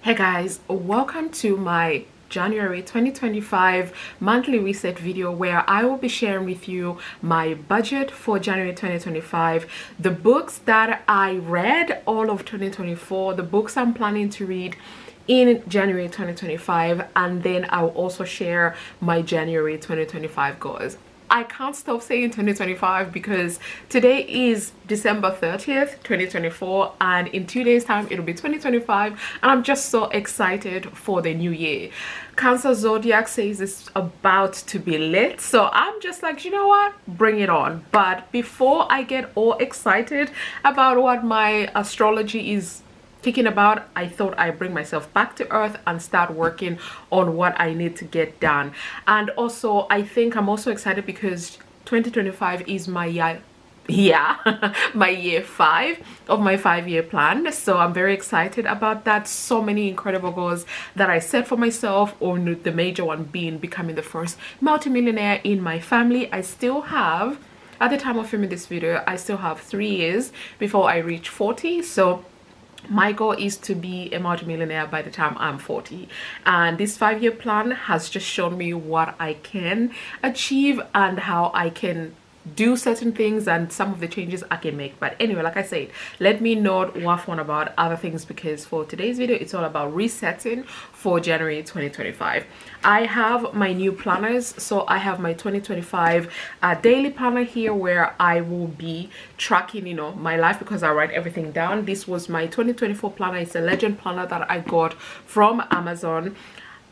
Hey guys, welcome to my January 2025 monthly reset video where I will be sharing with you my budget for January 2025, the books that I read all of 2024, the books I'm planning to read in January 2025, and then I'll also share my January 2025 goals. I can't stop saying 2025 because today is December 30th, 2024, and in 2 days time it'll be 2025, and I'm just so excited for the new year. Cancer zodiac says it's about to be lit, so I'm just like, you know what, bring it on. But before I get all excited about what my astrology is thinking about, I thought I'd bring myself back to earth and start working on what I need to get done. And also I think I'm also excited because 2025 is my year my year 5 of my 5-year plan, so I'm very excited about that. So many incredible goals that I set for myself, or the major one being becoming the first multimillionaire in my family. I still have, at the time of filming this video, I still have 3 years before I reach 40, so my goal is to be a multimillionaire by the time I'm 40, and this 5-year plan has just shown me what I can achieve and how I can do certain things and some of the changes I can make. But anyway, like I said, let me not waffle on about other things because for today's video it's all about resetting for January 2025. I have my new planners, so I have my 2025 daily planner here where I will be tracking, you know, my life because I write everything down. This was my 2024 planner. It's a legend planner that I got from Amazon.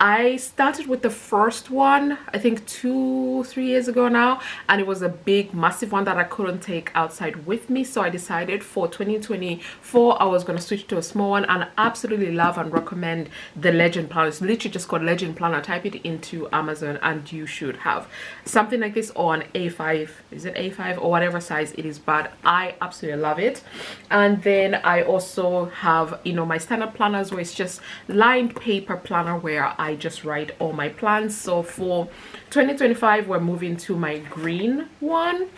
I started with the first one, I think 2-3 years ago now, and it was a big massive one that I couldn't take outside with me, so I decided for 2024 I was going to switch to a small one, and I absolutely love and recommend the legend planner. It's literally just called legend planner. Type it into Amazon and you should have something like this on A5, is it A5 or whatever size it is, but I absolutely love it. And then I also have, you know, my standard planners where it's just lined paper planner where I just write all my plans. So for 2025 we're moving to my green one,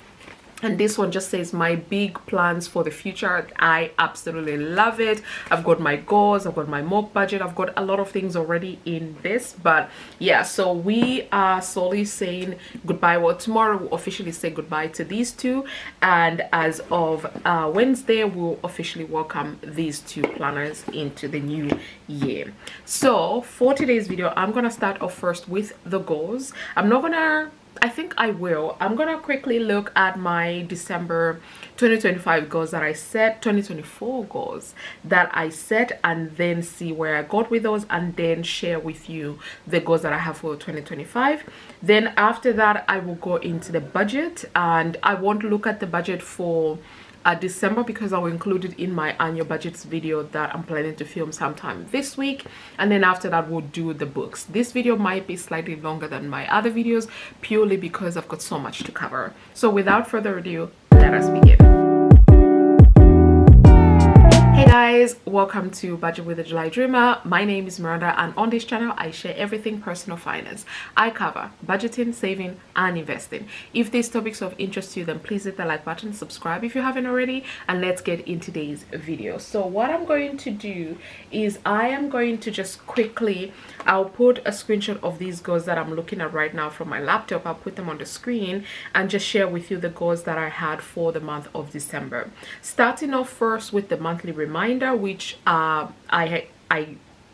and this one just says my big plans for the future. I absolutely love it. I've got my goals, I've got my mock budget, I've got a lot of things already in this. But yeah, so we are slowly saying goodbye. Well, tomorrow we'll officially say goodbye to these two, and as of Wednesday we'll officially welcome these two planners into the new year. So for today's video I'm gonna start off first with the goals. I'm gonna quickly look at my December 2025 goals that I set, 2024 goals that I set, and then see where I got with those, and then share with you the goals that I have for 2025. Then after that I will go into the budget, and I won't look at the budget for December because I'll include it in my annual budgets video that I'm planning to film sometime this week. And then after that we'll do the books. This video might be slightly longer than my other videos purely because I've got so much to cover. So without further ado, let us begin. Hey guys, welcome to Budget with a July Dreamer. My name is Miranda, and on this channel I share everything personal finance. I cover budgeting, saving and investing. If these topics are of interest to you, then please hit the like button, subscribe if you haven't already, and let's get into today's video. So what I'm going to do is I am going to just quickly, I'll put a screenshot of these goals that I'm looking at right now from my laptop. I'll put them on the screen and just share with you the goals that I had for the month of December. Starting off first with the monthly reminder, which I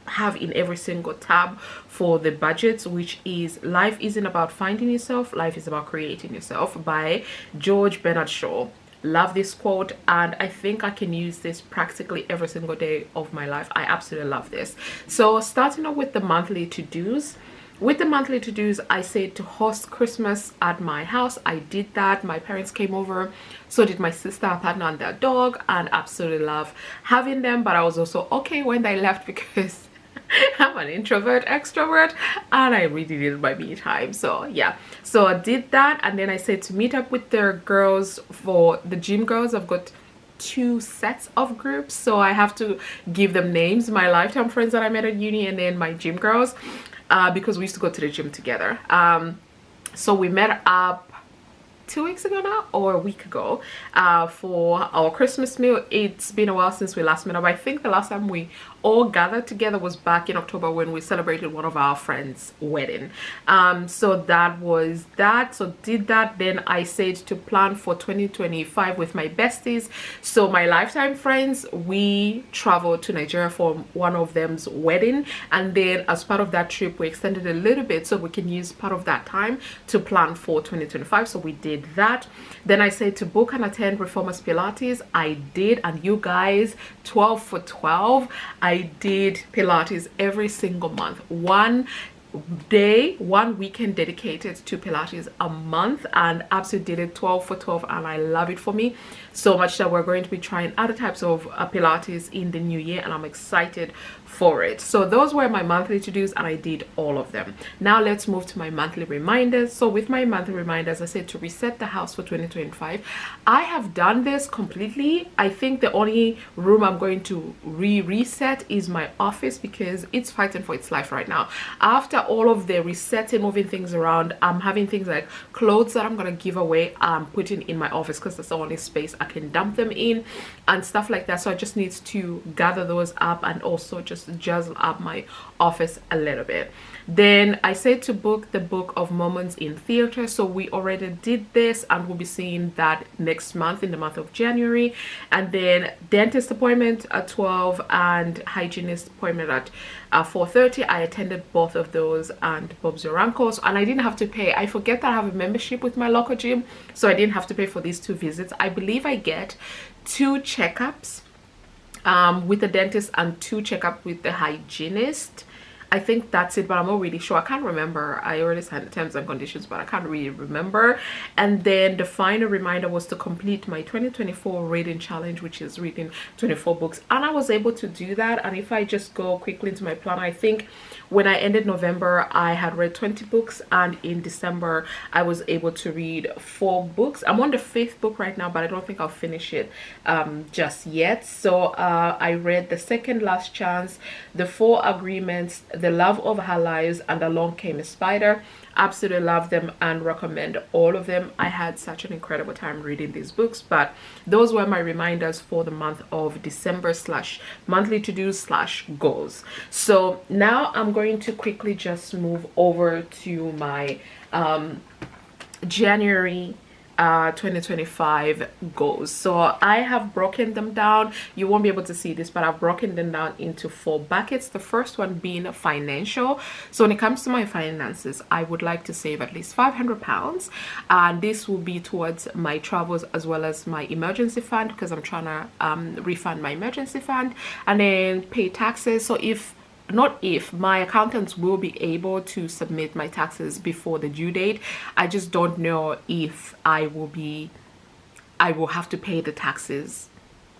have in every single tab for the budgets, which is Life Isn't About Finding Yourself, Life is About Creating Yourself by George Bernard Shaw. Love this quote, and I think I can use this practically every single day of my life. I absolutely love this. So starting off with the monthly to-dos. With the monthly to-dos, I said to host Christmas at my house. I did that. My parents came over, so did my sister, her partner and their dog, and absolutely love having them. But I was also okay when they left because I'm an introvert extrovert and I really needed my me time. So yeah, so I did that, and then I said to meet up with their girls for the gym girls. I've got 2 sets of groups, so I have to give them names. My lifetime friends that I met at uni, and then my gym girls, because we used to go to the gym together. So we met up 2 weeks ago now, or a week ago, for our Christmas meal. It's been a while since we last met up. I think the last time we all gathered together was back in October when we celebrated one of our friends' wedding. So that was that. So did that. Then I said to plan for 2025 with my besties. So my lifetime friends, we traveled to Nigeria for one of them's wedding, and then as part of that trip we extended a little bit so we can use part of that time to plan for 2025. So we did that. Then I said to book and attend Reformers Pilates. I did, and you guys, 12 for 12. I did Pilates every single month. One weekend dedicated to Pilates a month, and absolutely did it 12 for 12, and I love it for me so much that we're going to be trying other types of Pilates in the new year, and I'm excited for it. So those were my monthly to-dos, and I did all of them. Now let's move to my monthly reminders. So with my monthly reminders, I said to reset the house for 2025. I have done this completely. I think the only room I'm going to reset is my office, because it's fighting for its life right now. After all of the resetting, moving things around, I'm having things like clothes that I'm gonna give away, I'm putting in my office because that's the only space I can dump them in and stuff like that. So I just need to gather those up and also just jazz up my office a little bit. Then I said to book the Book of Mormons in theater. So we already did this, and we'll be seeing that next month in the month of January. And then dentist appointment at 12 and hygienist appointment at 4:30. I attended both of those and Bob's Your Ankles, and I didn't have to pay. I forget that I have a membership with my local gym, so I didn't have to pay for these 2 visits. I believe I get 2 checkups with the dentist and 2 checkups with the hygienist. I think that's it, but I'm not really sure. I can't remember. I already signed the terms and conditions, but I can't really remember. And then the final reminder was to complete my 2024 reading challenge, which is reading 24 books, and I was able to do that. And if I just go quickly into my plan, I think when I ended November I had read 20 books, and in December I was able to read 4 books. I'm on the 5th book right now, but I don't think I'll finish it just yet. So I read The Second Last Chance, The 4 Agreements, The Love of Our Lives, and Along Came a Spider. Absolutely love them and recommend all of them. I had such an incredible time reading these books. But those were my reminders for the month of December / monthly to-dos / goals. So now I'm going to quickly just move over to my January 2025 goals. So I have broken them down. You won't be able to see this, but I've broken them down into 4 buckets. The first one being financial. So when it comes to my finances, I would like to save at least £500, and this will be towards my travels as well as my emergency fund, because I'm trying to refund my emergency fund, and then pay taxes. So if my accountants will be able to submit my taxes before the due date. I just don't know if I will have to pay the taxes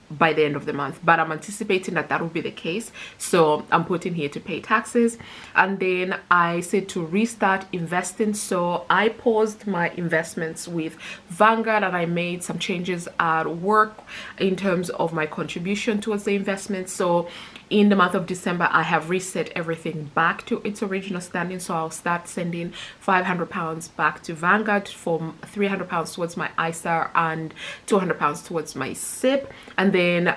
by the end of the month, but I'm anticipating that that will be the case. So I'm putting here to pay taxes. And then I said to restart investing. So I paused my investments with Vanguard, and I made some changes at work in terms of my contribution towards the investment. So in the month of December, I have reset everything back to its original standing. So I'll start sending £500 back to Vanguard, for £300 towards my ISA and £200 towards my SIP. And then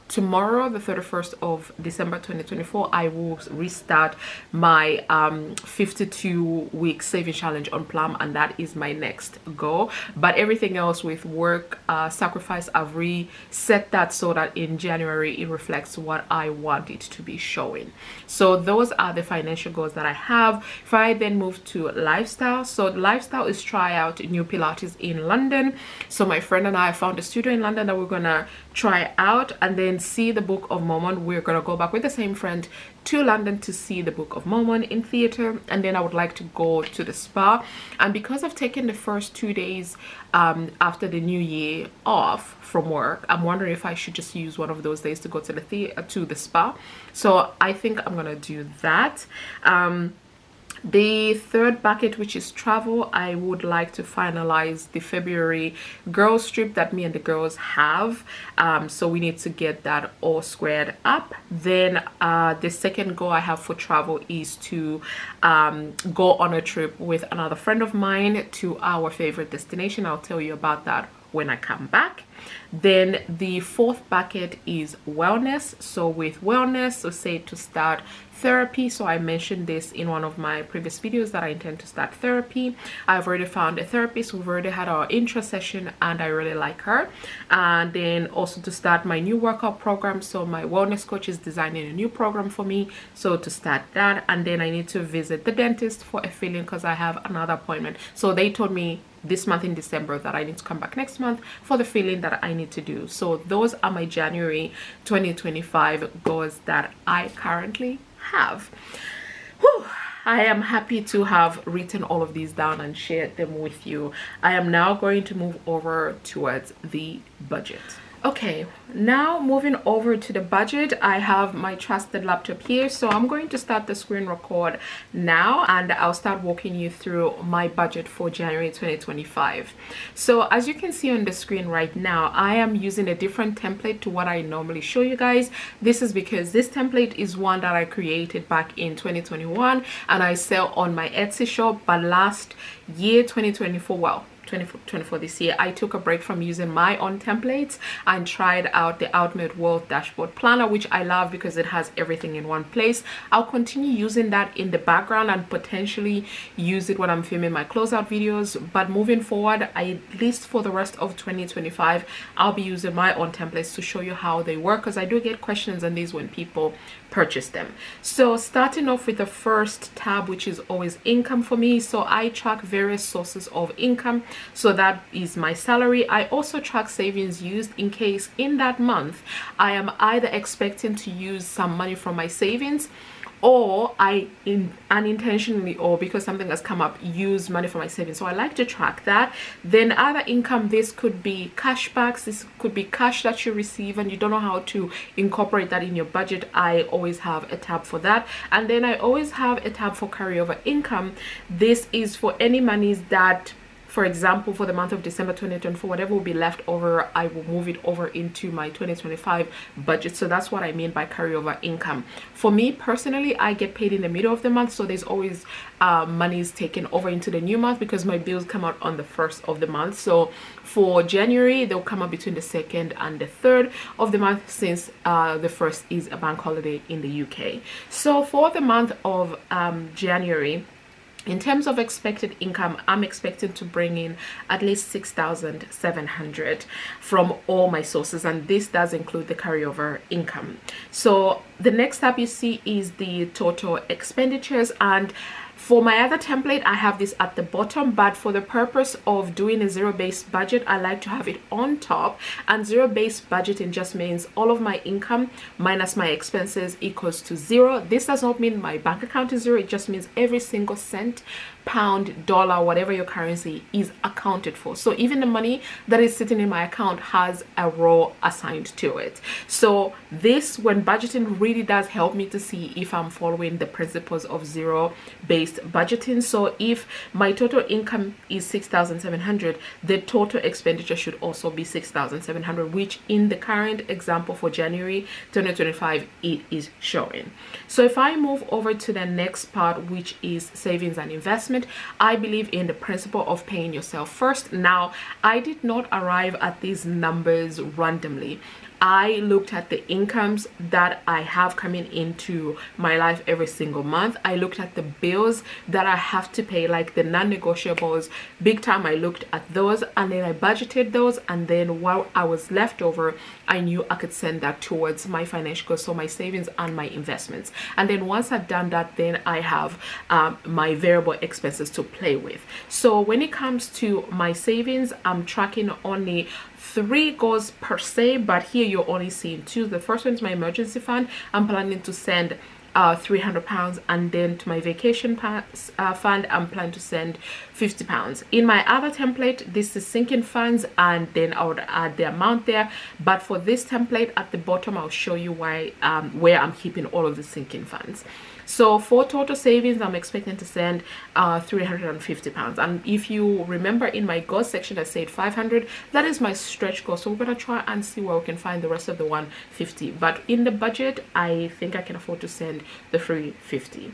tomorrow, the 31st of December 2024, I will restart my 52-week saving challenge on Plum, and that is my next goal. But everything else with work sacrifice, I've reset that so that in January it reflects what I want it to be showing. So those are the financial goals that I have. If I then move to lifestyle, so lifestyle is try out new Pilates in London. So my friend and I found a studio in London that we're gonna try out, and then see the Book of Mormon. We're gonna go back with the same friend to London to see the Book of Mormon in theater, and then I would like to go to the spa. And because I've taken the first 2 days after the new year off from work, I'm wondering if I should just use one of those days to go to the spa. So I think I'm gonna do that. The third bucket, which is travel, I would like to finalize the February girls trip that me and the girls have. So we need to get that all squared up. Then the second goal I have for travel is to go on a trip with another friend of mine to our favorite destination. I'll tell you about that when I come back. Then the fourth bucket is wellness. So with wellness, so say to start therapy. So I mentioned this in one of my previous videos that I intend to start therapy. I've already found a therapist. We've already had our intro session and I really like her. And then also to start my new workout program. So my wellness coach is designing a new program for me, so to start that. And then I need to visit the dentist for a filling because I have another appointment. So they told me this month in December that I need to come back next month for the filling that I need to do. So those are my January 2025 goals that I currently have. Whew. I am happy to have written all of these down and shared them with you. I am now going to move over towards the budget. Okay, now moving over to the budget, I have my trusted laptop here. So I'm going to start the screen record now and I'll start walking you through my budget for January 2025. So as you can see on the screen right now, I am using a different template to what I normally show you guys. This is because this template is one that I created back in 2021 and I sell on my Etsy shop, but last year 2024, well, 2024 this year, I took a break from using my own templates and tried out the Ultimate Wealth Dashboard Planner, which I love because it has everything in one place. I'll continue using that in the background and potentially use it when I'm filming my closeout videos, but moving forward, at least for the rest of 2025, I'll be using my own templates to show you how they work, because I do get questions on these when people purchase them. So starting off with the first tab, which is always income for me. So I track various sources of income. So that is my salary. I also track savings used in case in that month I am either expecting to use some money from my savings, or I unintentionally, or because something has come up, use money for my savings. So I like to track that. Then other income, this could be cashbacks, this could be cash that you receive and you don't know how to incorporate that in your budget. I always have a tab for that. And then I always have a tab for carryover income. This is for any monies that, for example, for the month of December 2024, whatever will be left over, I will move it over into my 2025 budget. So that's what I mean by carryover income. For me personally, I get paid in the middle of the month, so there's always monies taken over into the new month because my bills come out on the 1st of the month. So for January, they'll come out between the 2nd and the 3rd of the month, since the 1st is a bank holiday in the UK. So for the month of January, in terms of expected income, I'm expecting to bring in at least 6,700 from all my sources, and this does include the carryover income. So the next tab you see is the total expenditures, and for my other template, I have this at the bottom, but for the purpose of doing a zero-based budget, I like to have it on top. And zero-based budgeting just means all of my income minus my expenses equals to zero. This does not mean my bank account is zero. It just means every single cent, pound, dollar, whatever your currency is accounted for. So even the money that is sitting in my account has a row assigned to it. So this, when budgeting, really does help me to see if I'm following the principles of zero-based budgeting. So if my total income is 6,700, the total expenditure should also be 6,700, which in the current example for January 2025, it is showing. So if I move over to the next part, which is savings and investment, I believe in the principle of paying yourself first. Now, I did not arrive at these numbers randomly. I looked at the incomes that I have coming into my life every single month. I looked at the bills that I have to pay, like the non-negotiables. Big time, I looked at those and then I budgeted those, and then what I was left over, I knew I could send that towards my financial goals, so my savings and my investments. And then once I've done that, then I have my variable expenses to play with. So when it comes to my savings, I'm tracking only 3 goals per se, but here you're only seeing 2. The first one is my emergency fund. I'm planning to send £300, and then to my vacation fund, I'm planning to send £50. In my other template, this is sinking funds, and then I would add the amount there. But for this template at the bottom, I'll show you why where I'm keeping all of the sinking funds. So for total savings, I'm expecting to send £350. And if you remember in my goals section, I said 500. That is my stretch goal. So we're going to try and see where we can find the rest of the 150. But in the budget, I think I can afford to send the 350.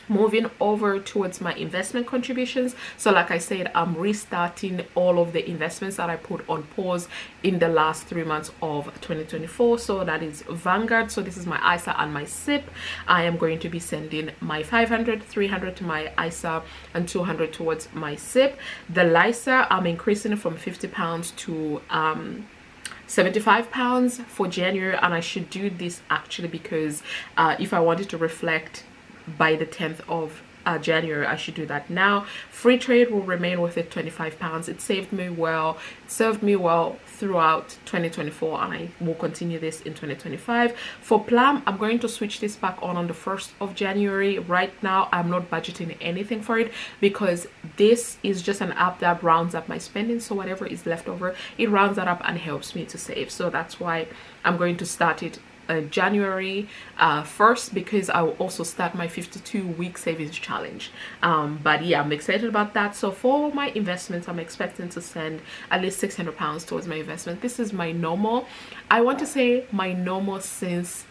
Moving over towards my investment contributions. So like I said, I'm restarting all of the investments that I put on pause in the last 3 months of 2024. So that is Vanguard. So this is my ISA and my SIP. I am going to be sending my 500, 300 to my ISA and 200 towards my SIP. The LISA, I'm increasing it from £50 to £75 for January, and I should do this actually because if I wanted to reflect by the 10th of January, I should do that now. Free trade will remain with it, £25. It served me well throughout 2024, and I will continue this in 2025. For Plum, I'm going to switch this back on the 1st of January. Right now, I'm not budgeting anything for it because this is just an app that rounds up my spending. So whatever is left over, it rounds that up and helps me to save. So that's why I'm going to start it January 1st, because I will also start my 52-week savings challenge. But yeah, I'm excited about that. So for my investments, I'm expecting to send at least £600 towards my investment. This is my normal. I want to say my normal since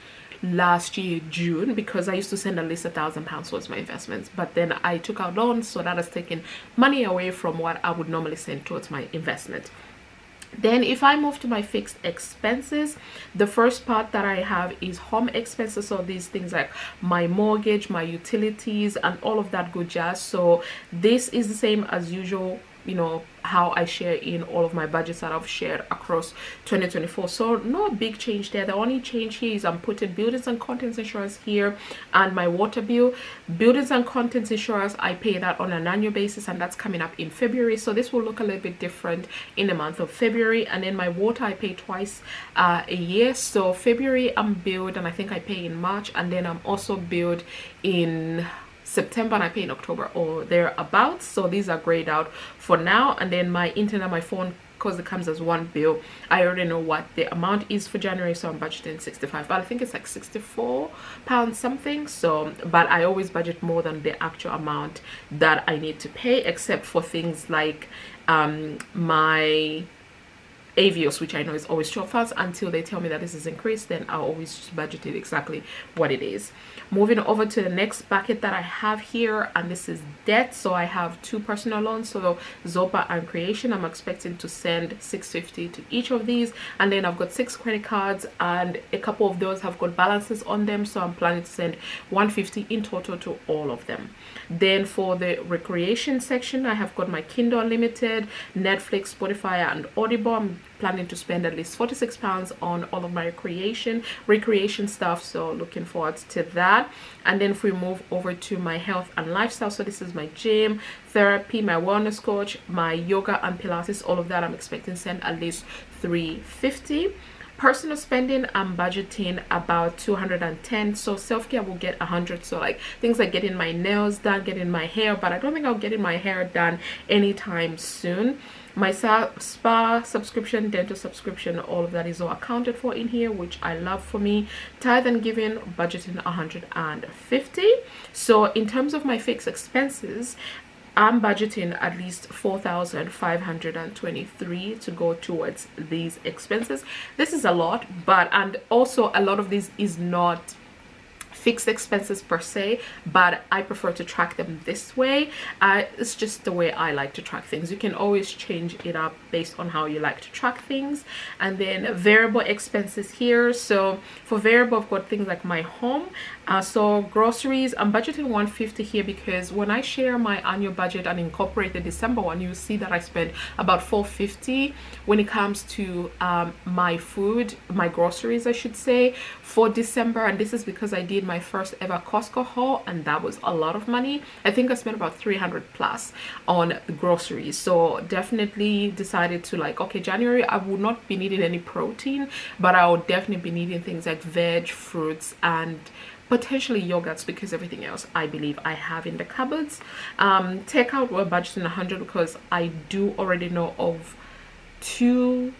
last year June, because I used to send at least £1,000 towards my investments, but then I took out loans, so that has taken money away from what I would normally send towards my investment. Then if I move to my fixed expenses, the first part that I have is home expenses. So these things like my mortgage, my utilities, and all of that good jazz. So this is the same as usual, you know, how I share in all of my budgets that I've shared across 2024. So no big change there. The only change here is I'm putting buildings and contents insurance here and my water bill. Buildings and contents insurance, I pay that on an annual basis, and that's coming up in February. So this will look a little bit different in the month of February. And then my water, I pay twice a year. So February I'm billed, and I think I pay in March, and then I'm also billed in September, and I pay in October or thereabouts. So these are grayed out for now. And then my internet, my phone, because it comes as one bill, I already know what the amount is for January, so I'm budgeting 65, but I think it's like £64 something. So but I always budget more than the actual amount that I need to pay, except for things like my Avios, which I know is always £12, until they tell me that this is increased, then I'll always just budget it exactly what it is. Moving over to the next bucket that I have here, and this is debt. So I have 2 personal loans, so Zopa and Creation. I'm expecting to send $650 to each of these, and then I've got 6 credit cards, and a couple of those have got balances on them, so I'm planning to send $150 in total to all of them. Then for the recreation section, I have got my Kindle Unlimited, Netflix, Spotify, and Audible. I'm planning to spend at least £46 on all of my recreation stuff, so looking forward to that. And then if we move over to my health and lifestyle, so this is my gym, therapy, my wellness coach, my yoga and Pilates, all of that I'm expecting to send at least $350. Personal spending, I'm budgeting about 210. So self-care will get 100. So like things like getting my nails done, getting my hair, but I don't think I'll get my hair done anytime soon. My spa subscription, dental subscription, all of that is all accounted for in here, which I love for me. Tithe and giving, budgeting 150. So in terms of my fixed expenses, I'm budgeting at least 4,523 to go towards these expenses. This is a lot, and also a lot of this is not fixed expenses per se, but I prefer to track them this way. It's just the way I like to track things. You can always change it up based on how you like to track things. And then variable expenses here. So for variable, I've got things like my home. So groceries, I'm budgeting 150 here because when I share my annual budget and incorporate the December one, you see that I spend about 450 when it comes to my food, my groceries I should say, for December. And this is because I did my first ever Costco haul, and that was a lot of money. I think I spent about 300 plus on groceries. So definitely decided to like, okay, January I will not be needing any protein, but I will definitely be needing things like veg, fruits, and potentially yogurts, because everything else I believe I have in the cupboards. Takeout, we're budgeting 100 because I do already know of 2,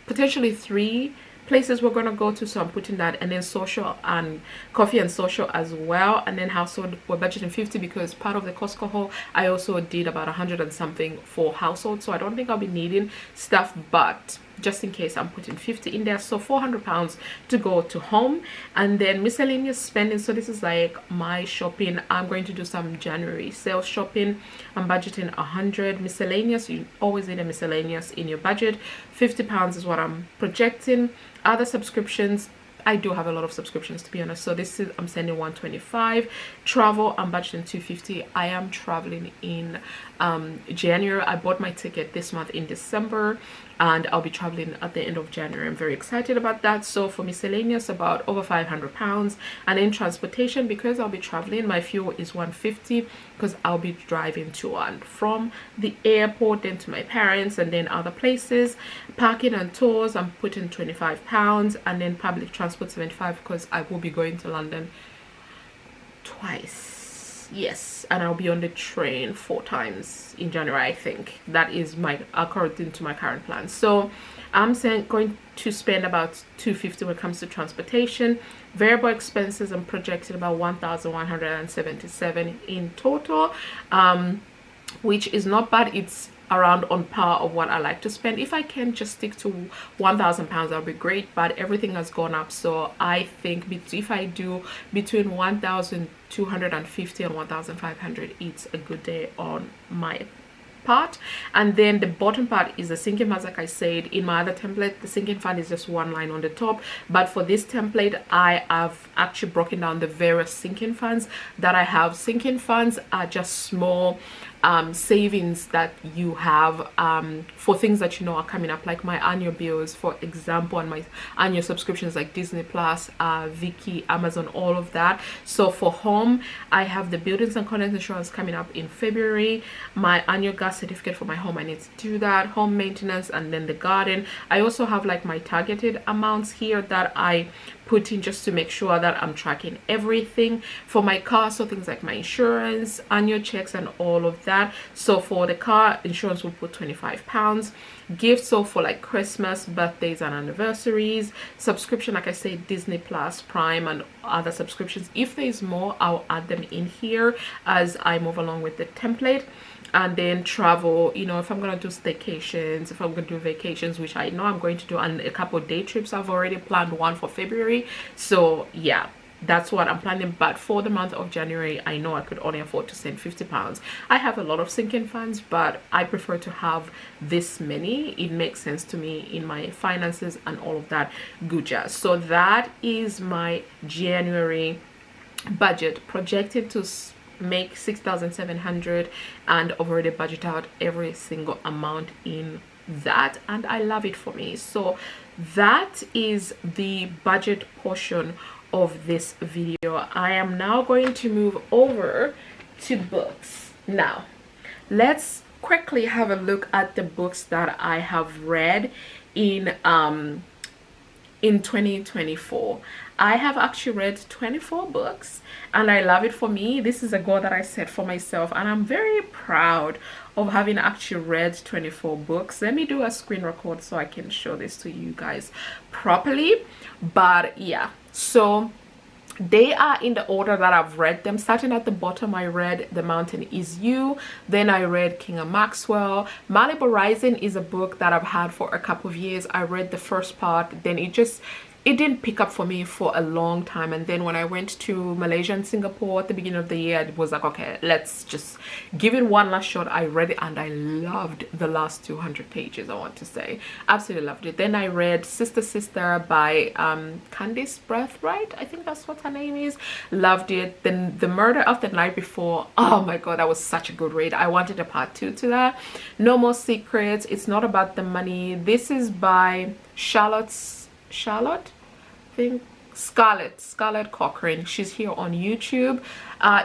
potentially 3 places we're gonna go to, so I'm putting that. And then social and coffee and social as well. And then household, we're budgeting 50 because part of the Costco haul I also did about 100 and something for household, so I don't think I'll be needing stuff, but just in case I'm putting 50 in there. So 400 pounds to go to home. And then miscellaneous spending, so this is like my shopping. I'm going to do some January sales shopping. I'm budgeting 100. Miscellaneous, you always need a miscellaneous in your budget. 50 pounds is what I'm projecting. Other subscriptions, I do have a lot of subscriptions, to be honest. So this is, I'm sending 125. Travel, I'm budgeting 250. I am traveling in January. I bought my ticket this month in December, and I'll be traveling at the end of January. I'm very excited about that. So for miscellaneous, about over 500 pounds. And in transportation, because I'll be traveling, my fuel is 150, because I'll be driving to and from the airport, then to my parents, and then other places. Parking and tours, I'm putting 25 pounds, and then public transport 75, because I will be going to London twice. Yes, and I'll be on the train 4 times in January. I think that is my according to my current plan. So I'm going to spend about 250 when it comes to transportation. Variable expenses, I'm projected about 1,177 in total, which is not bad. It's around on par of what I like to spend. If I can just stick to 1,000 pounds, that'll be great, but everything has gone up. So I think if I do between 1,250 and 1,500, it's a good day on my part. And then the bottom part is the sinking funds. Like I said in my other template, the sinking fund is just one line on the top, but for this template I have actually broken down the various sinking funds that I have. Sinking funds are just small savings that you have for things that you know are coming up, like my annual bills, for example, and my annual subscriptions like Disney Plus, Viki, Amazon, all of that. So for home, I have the buildings and contents insurance coming up in February, my annual gas certificate for my home, I need to do that, home maintenance, and then the garden. I also have like my targeted amounts here that I put in just to make sure that I'm tracking everything for my car. So things like my insurance, annual checks, and all of that. So for the car insurance, we'll put 25 pounds. Gifts, so for like Christmas, birthdays, and anniversaries. Subscription, like I said, Disney Plus, Prime, and other subscriptions. If there's more, I'll add them in here as I move along with the template. And then travel, you know, if I'm gonna do staycations, if I'm gonna do vacations, which I know I'm going to do, and a couple of day trips, I've already planned one for February. So yeah, that's what I'm planning. But for the month of January, I know I could only afford to send 50 pounds. I have a lot of sinking funds, but I prefer to have this many. It makes sense to me in my finances and all of that good jazz. So that is my January budget, projected to make 6,700, and I've already budgeted out every single amount in that, and I love it for me. So that is the budget portion of this video. I am now going to move over to books. Now let's quickly have a look at the books that I have read in 2024. I have actually read 24 books, and I love it for me. This is a goal that I set for myself, and I'm very proud of having actually read 24 books. Let me do a screen record so I can show this to you guys properly. But yeah, so they are in the order that I've read them. Starting at the bottom, I read The Mountain Is You, then I read King of Maxwell. Malibu Rising is a book that I've had for a couple of years. I read the first part, then it didn't pick up for me for a long time, and then when I went to Malaysia and Singapore at the beginning of the year, it was like, okay, let's just give it one last shot. I read it and I loved the last 200 pages, I want to say. Absolutely loved it. Then I read Sister Sister by Candice Brathwaite, I think that's what her name is. Loved it. Then The Murder of the Night Before, oh my god, that was such a good read. I wanted a part 2 to that. No More Secrets, It's Not About the Money. This is by Charlotte, I think, Scarlett Cochran. She's here on YouTube.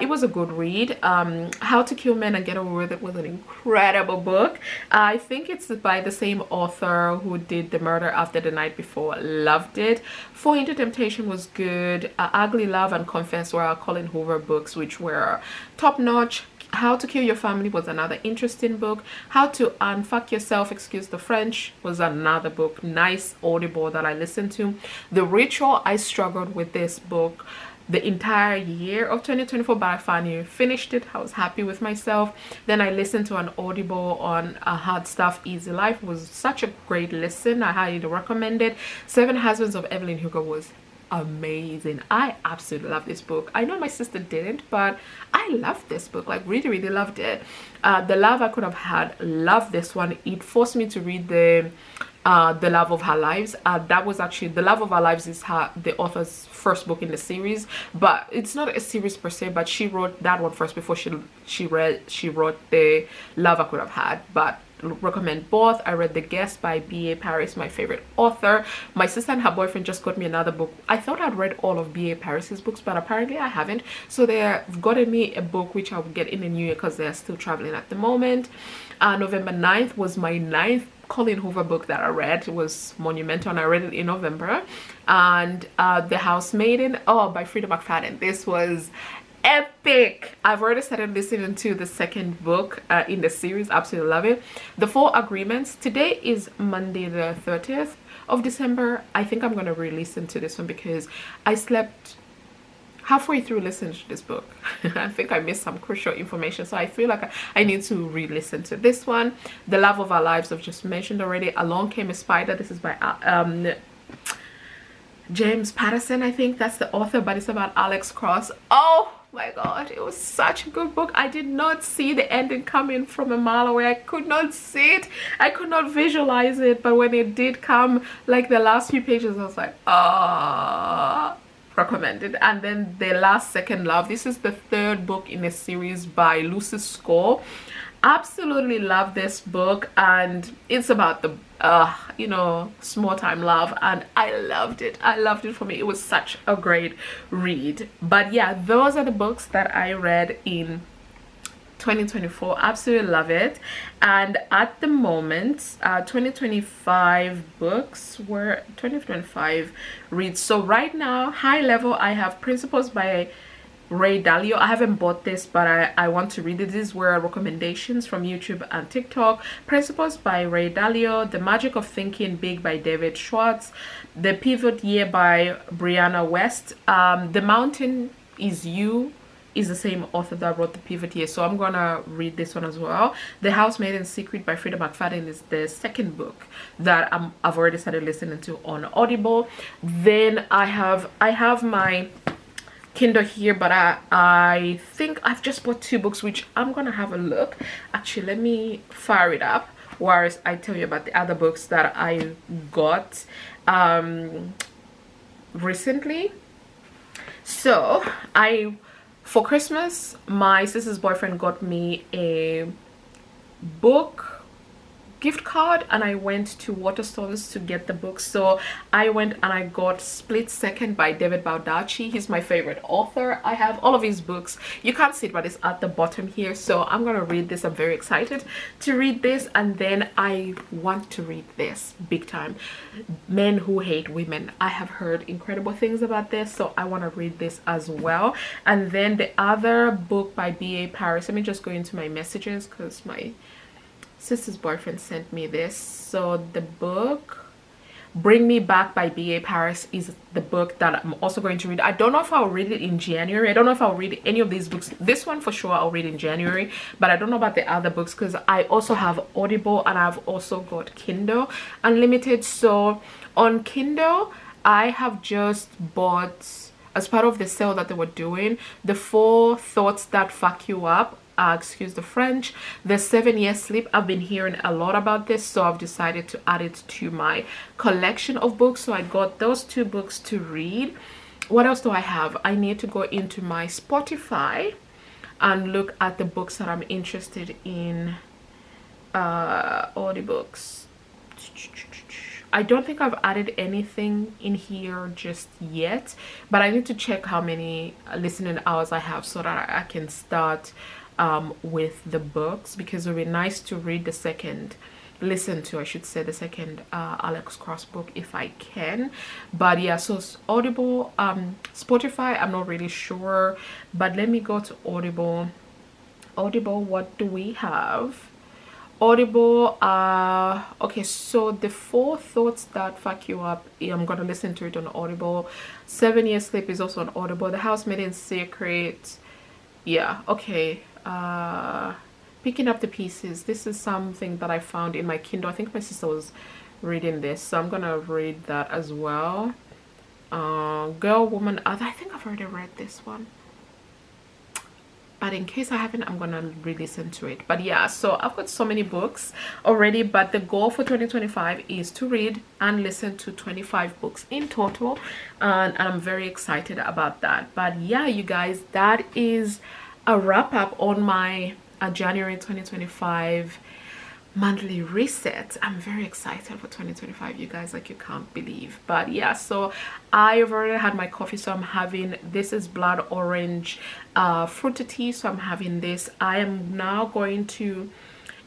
It was a good read. How to Kill Men and Get Away With It was an incredible book. I think it's by the same author who did The Murder After the Night Before. Loved it. Fall Into Temptation was good. Ugly Love and Confess were Colin Hoover books, which were top notch. How to Kill Your Family was another interesting book. How to Unfuck Yourself, excuse the French, was another book. Nice audible that I listened to. The Ritual, I struggled with this book. the entire year of 2024, but I finally finished it. I was happy with myself. Then I listened to an audible on Hard Stuff Easy Life. It was such a great listen. I highly recommend it. Seven Husbands of Evelyn Hugo was amazing. I absolutely love this book. I know my sister didn't, but I loved this book, like really loved it. The Love I Could Have Had, loved this one. It forced me to read the Love of Our Lives. That was actually, The Love of Our Lives is the author's first book in the series, but it's not a series per se, but she wrote that one first before she wrote The Love I Could Have Had. But recommend both. I read The Guest by B.A. Paris, my favorite author. My sister and her boyfriend just got me another book. I thought I'd read all of B.A. Paris's books, but apparently I haven't, so they've gotten me a book which I'll get in the new year because they're still traveling at the moment. November 9th was my 9th Colleen Hoover book that I read. It was monumental, and I read it in November. And The Housemaiden, by Frida McFadden. This was epic. I've already started listening to the second book in the series. Absolutely love it. The Four Agreements. Today is Monday the 30th of December. I think I'm going to re-listen to this one because I slept halfway through listening to this book. I think I missed some crucial information, so I feel like I need to re-listen to this one. The Love of Our Lives, I've just mentioned already. Along Came a Spider. This is by James Patterson, I think that's the author, but it's about Alex Cross. Oh my god, it was such a good book. I did not see the ending coming from a mile away. I could not see it. I could not visualize it, but when it did come, like the last few pages, I was like, recommended. And then The Last Second Love. This is the third book in a series by Lucy Score. Absolutely love this book, and it's about the small time love, and I loved it. For me, it was such a great read. But yeah, those are the books that I read in 2024. Absolutely love it. And at the moment, 2025 books were 2025 reads. So right now, high level, I have Principles by Ray Dalio. I haven't bought this, but I want to read it. These were recommendations from YouTube and TikTok. Principles by Ray Dalio. The Magic of Thinking Big by David Schwartz. The Pivot Year by Brianna West. The Mountain Is You is the same author that wrote The Pivot Year, so I'm gonna read this one as well. The Housemaid's Secret by Frida McFadden is the second book that I've already started listening to on Audible. Then I have my Kindle here, but I think I've just bought two books, which I'm gonna have a look. Actually, let me fire it up whilst I tell you about the other books that I got recently. So for Christmas, my sister's boyfriend got me a book gift card, and I went to Waterstones to get the book. So I went and I got Split Second by David Baldacci. He's my favorite author. I have all of his books. You can't see it, but it's at the bottom here. So I'm gonna read this. I'm very excited to read this. And then I want to read this big time, Men Who Hate Women. I have heard incredible things about this, so I want to read this as well. And then the other book by B.A. Paris. Let me just go into my messages because my sister's boyfriend sent me this. So the book Bring Me Back by B.A. Paris is the book that I'm also going to read. I don't know if I'll read it in January. I don't know if I'll read any of these books. This one for sure I'll read in January, but I don't know about the other books because I also have Audible and I've also got Kindle Unlimited. So on Kindle, I have just bought, as part of the sale that they were doing, The 4 Thoughts That Fuck You Up, excuse the French, The 7-Year Sleep. I've been hearing a lot about this, so I've decided to add it to my collection of books. So I got those two books to read. What else do I have? I need to go into my Spotify and look at the books that I'm interested in. Audiobooks. I don't think I've added anything in here just yet, but I need to check how many listening hours I have so that I can start with the books, because it would be nice to read the second, listen to, I should say, the second Alex Cross book if I can. But yeah, so Audible, Spotify, I'm not really sure, but let me go to Audible. What do we have? Audible. Okay, so the 4 thoughts that fuck you up, I'm gonna listen to it on Audible. 7 Years Sleep is also on Audible. The Housemaid's Secret, yeah, okay. Picking Up the Pieces, this is something that I found in my Kindle. I think my sister was reading this, so I'm gonna read that as well. Girl, Woman, Other, I think I've already read this one, but in case I haven't, I'm gonna re-listen to it. But yeah, so I've got so many books already, but the goal for 2025 is to read and listen to 25 books in total, and I'm very excited about that. But yeah, you guys, that is a wrap up on my January 2025 monthly reset. I'm very excited for 2025, you guys, like you can't believe. But yeah, so I've already had my coffee, so I'm having, this is blood orange fruity tea, so I'm having this. I am now going to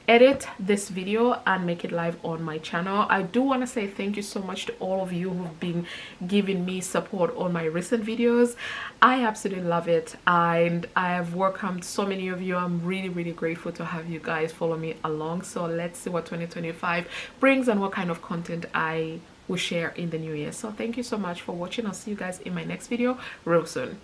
edit this video and make it live on my channel. I do want to say thank you so much to all of you who've been giving me support on my recent videos. I absolutely love it, and I have welcomed so many of you. I'm really grateful to have you guys follow me along. So let's see what 2025 brings and what kind of content I will share in the new year. So thank you so much for watching. I'll see you guys in my next video real soon.